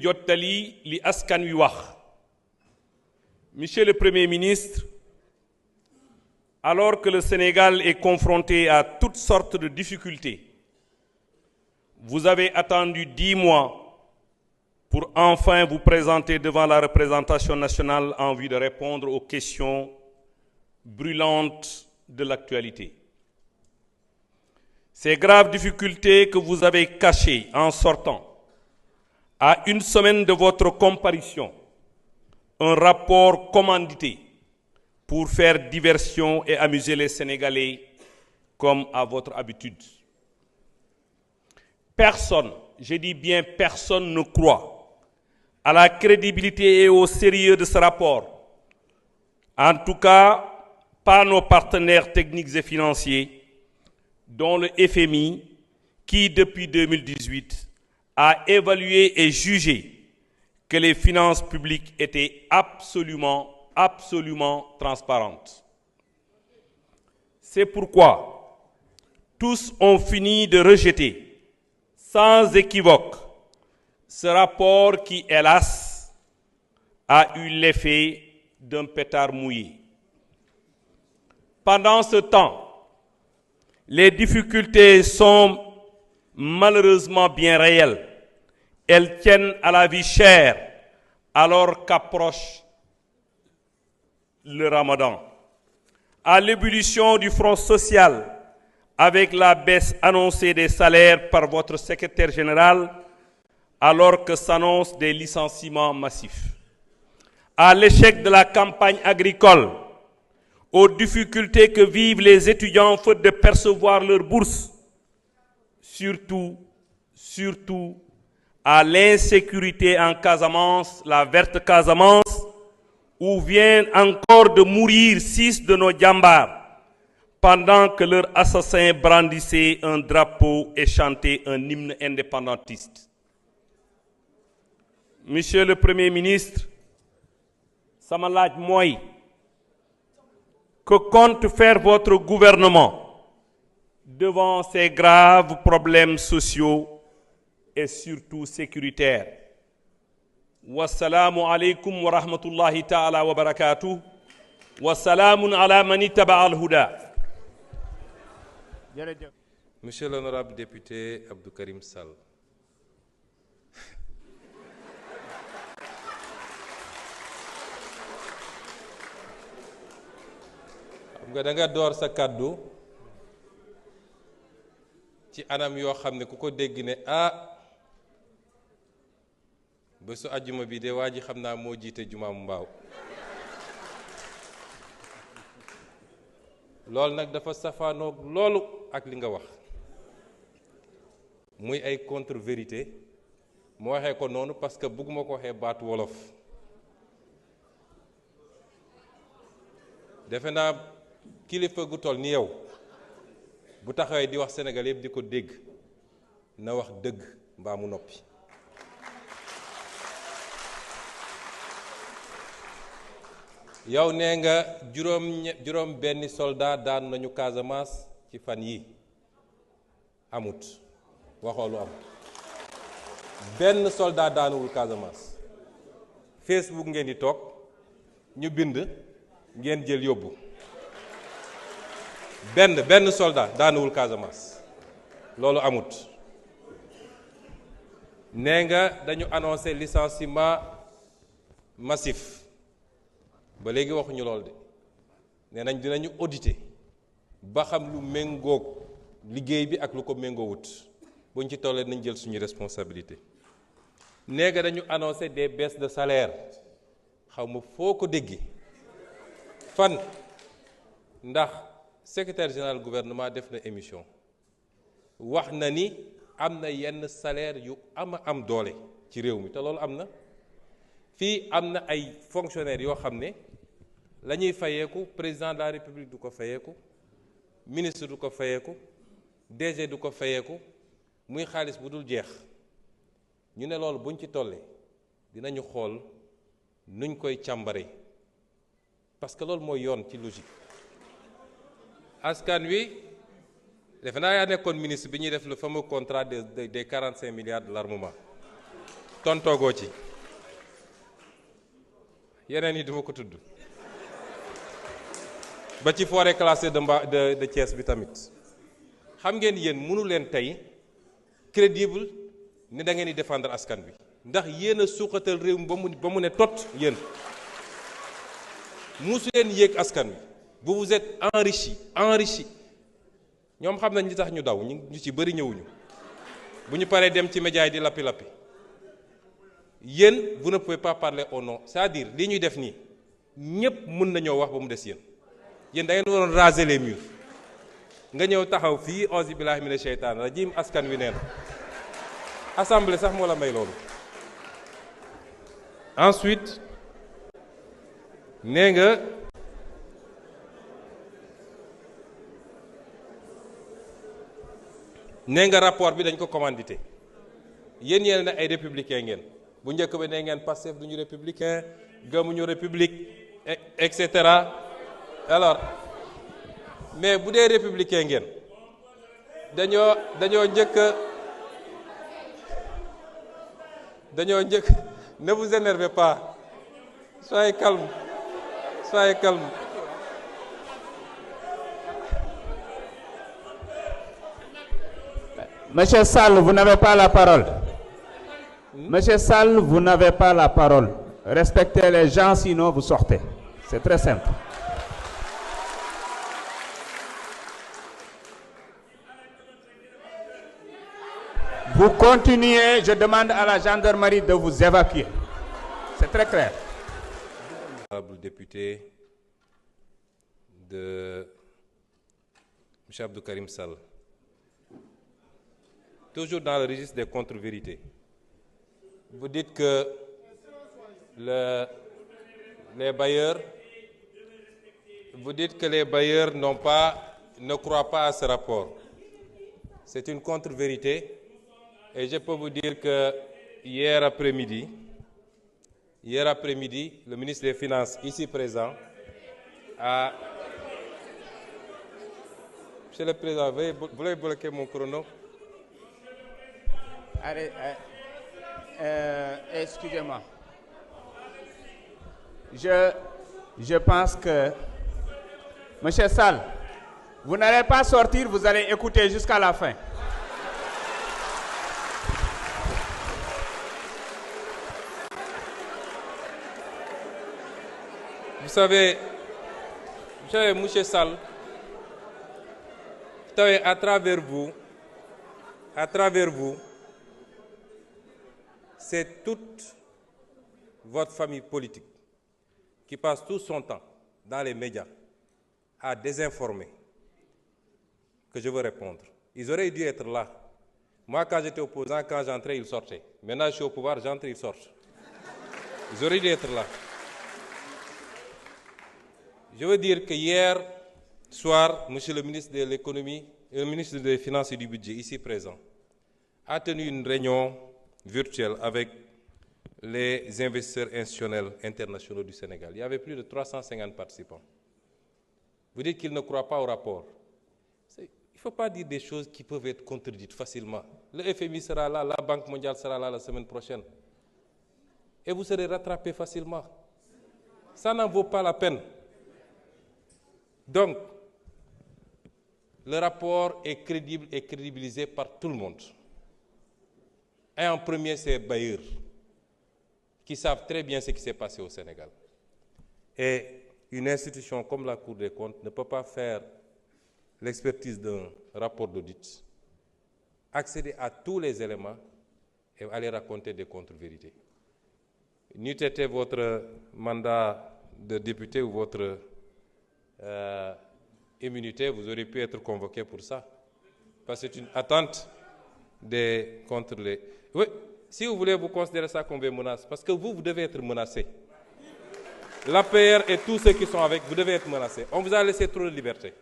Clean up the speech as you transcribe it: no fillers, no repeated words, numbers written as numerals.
jottali li askan wi wax. Monsieur le Premier ministre, alors que le Sénégal est confronté à toutes sortes de difficultés, vous avez attendu 10 mois pour enfin vous présenter devant la représentation nationale en vue de répondre aux questions brûlantes de l'actualité. Ces graves difficultés que vous avez cachées en sortant, à une semaine de votre comparution, un rapport commandité pour faire diversion et amuser les Sénégalais comme à votre habitude. Personne, je dis bien personne, ne croit à la crédibilité et au sérieux de ce rapport. En tout cas, pas nos partenaires techniques et financiers, dont le FMI, qui depuis 2018 a évalué et jugé que les finances publiques étaient absolument transparentes. C'est pourquoi tous ont fini de rejeter, sans équivoque, ce rapport qui, hélas, a eu l'effet d'un pétard mouillé. Pendant ce temps, les difficultés sont malheureusement bien réelles. Elles tiennent à la vie chère alors qu'approche le Ramadan, à l'ébullition du front social avec la baisse annoncée des salaires par votre secrétaire général alors que s'annoncent des licenciements massifs, à l'échec de la campagne agricole, aux difficultés que vivent les étudiants faute de percevoir leur bourse, surtout à l'insécurité en Casamance, la verte Casamance, où viennent encore de mourir 6 de nos djambars, pendant que leurs assassins brandissaient un drapeau et chantaient un hymne indépendantiste. Monsieur le Premier ministre, sama laaj mooy, que compte faire votre gouvernement devant ces graves problèmes sociaux et surtout sécuritaires? Wassalamu alaikum wa rahmatullahi ta'ala wa barakatuh. Wassalamun ala man ittaba al-huda. Monsieur l'honorable député Abdou Karim Sall. da nga door sa kàddu ci anam yoo xam ne ku ko dégg ne bésu àjjuma bi de waa ji xam naa moo jiite jumaa mu mbaaw loolu nag dafa safaanoog loolu ak li nga wax muy ay contre vérité mu waxee ko noonu parce que bëgguma ko waxee baatu wolof defe naa kilifa gu toll ni yow bu taxawee di wax Sénégal yëpp di ko dégg na wax dëgg mbaa mu noppi. yow nee nga juróom benni soldat daan nañu Casamance ci fan yi amut waxoo lu am benn soldat daanuwul Casamance Facebook ngeen di toog ñu bind ngeen jël yóbbu benn soldat daanuwul Casamance loolu amut. nee nga dañu annoncé licenciement massif ba léegi waxuñu lool de nee nañ dinañu auditer ba xam lu méngoog liggéey bi ak lu ko méngoowut buñ ci tollee nañ jël suñu responsabilité. nee nga dañu annoncé des baisses de salaire xaw ma foo ko déggee fan ndax secrétaire général gouvernement def na émission wax na ni am na yenn salaire yu am doole ci réew mi te loolu am na fii am na ay fonctionnaires yoo xam ne la ñuy fayeeku président de la république du ko fayeeku ministre du ko fayeeku DG du ko fayeeku muy xaalis bu dul jeex ñu ne loolu buñ ci tollee dinañu xool nuñ koy càmbare parce que loolu mooy yoon ci logique. askan wi defe naa yaa nekkoon ministre bi ñuy def le fameux contrat des 45 milliards de l'armement tontoogoo ci yeneen yi duma ko tudd ba ci forêt classée de Thiès bi tamit xam ngeen yéen mënu leen tey crédible ni da ngeen di défendre askan bi ndax yéen a suuxatal réew mi ba mu ne tot yéen musu leen yéeg askan bi vous vous êtes enrichi ñoom xam nañ li tax ñu daw ñu ci bëri ñëwuñu bu ñu paree dem ci média yi di lappi yéen vous ne pouvez pas parler au nom c'est-à-dire li ñuy def nii ñépp mën nañoo wax ba mu des yéen da ngeen waroon raser les murs nga ñëw taxaw fii auzu billahi mina sheytaan rajim askan wi neen assemblée sax moo la may loolu. Ensuite nee nga rapport bi dañ ko commandité yéen na ay républicain ngeen bu njëkk ba nee ngeen Pastef duñu républicain gëmuñu république et cetera alors mais bu dee républicain ngeen dañoo njëkk ne vous énervez pas soyez calme. Monsieur Sall, vous n'avez pas la parole. Monsieur Sall, vous n'avez pas la parole. Respectez les gens, sinon vous sortez. C'est très simple. Vous continuez, je demande à la gendarmerie de vous évacuer. C'est très clair. Honorable député de M. Abdou Karim Sall. Toujours dans le registre des contre-vérités. Vous dites que les bailleurs ne croient pas à ce rapport. C'est une contre-vérité. Et je peux vous dire que hier après-midi, le ministre des Finances, ici présent, a... Monsieur le Président, vous voulez bloquer mon chrono? Allez, excusez-moi. Je pense que... Monsieur Sall, vous n'allez pas sortir, vous allez écouter jusqu'à la fin. Vous savez, monsieur Sall, à travers vous, c'est toute votre famille politique qui passe tout son temps dans les médias à désinformer que je veux répondre. Ils auraient dû être là. Moi, quand j'étais opposant, quand j'entrais, ils sortaient. Maintenant, je suis au pouvoir, j'entre, ils sortent. Ils auraient dû être là. Je veux dire que hier soir, monsieur le ministre de l'économie et le ministre des Finances et du Budget, ici présent, a tenu une réunion virtuelle avec les investisseurs institutionnels internationaux du Sénégal. Il y avait plus de 350 participants. Vous dites qu'ils ne croient pas au rapport. Il ne faut pas dire des choses qui peuvent être contredites facilement. Le FMI sera là, la Banque mondiale sera là la semaine prochaine. Et vous serez rattrapés facilement. Ça n'en vaut pas la peine. Donc, le rapport est crédible et crédibilisé par tout le monde. Et en premier, c'est les bailleurs, qui savent très bien ce qui s'est passé au Sénégal. Et une institution comme la Cour des comptes ne peut pas faire l'expertise d'un rapport d'audit, accéder à tous les éléments et aller raconter des contre-vérités. N'eût été votre mandat de député ou votre immunité, vous auriez pu être convoqué pour ça. Parce que c'est une attente contre les... Oui, si vous voulez, vous considérez ça comme une menace. Parce que vous devez être menacé. L'APR et tous ceux qui sont avec, vous devez être menacés. On vous a laissé trop de liberté.